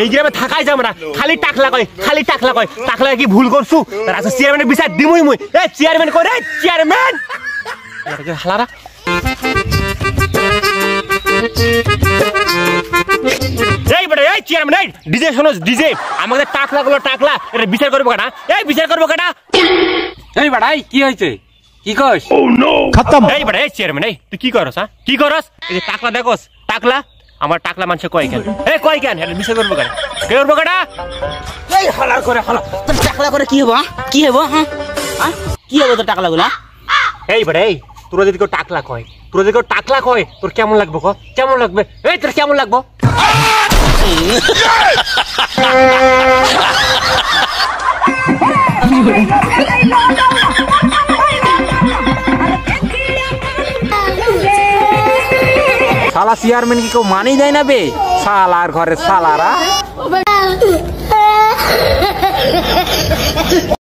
এই গ্রামে থাকাই যাবে না, খালি টাকলা কয়, খালি টাকলা কয়। টাকলা কি ভুল করছু? আচ্ছা চেয়ারম্যানের বিচার দিমুই মুই। এই চেয়ারম্যান কই রে? চেয়ারম্যান হালারা এই বড় এই চেয়ারম্যান এই ডিজে শোনো ডিজে আমাদের টাকলা গুলো টাকলা এটা বিচার করবো কেনা? এই বিচার করবো কেনা? এই বাড়াই কি হয়েছে? কি কস? খতম। এই বড় এই চেয়ারম্যান এই তুই কি করস? কি করস? এই যে টাকলা দেখোস, টাকলা আমার টাকলা মানুষ কয় কেন? এই কয় কেন? এটা বিচার করবো কেনা? কে করবো কেনা? এই হালার করে হালা তোর টাকলা করে কি হবো? কি হবো? হ্যাঁ কি হবো তোর টাকলা গুলা? এই বড় এই তোরা যদি কেউ টাকলা কয়, তোরা যদি কেউ টাকলা কয় তোর কেমন লাগবে? কেমন লাগবে? এই তোর কেমন লাগবে? শালা চেয়ারম্যান কি কেউ মানেই দেয় না বে? শালার ঘরে শালারা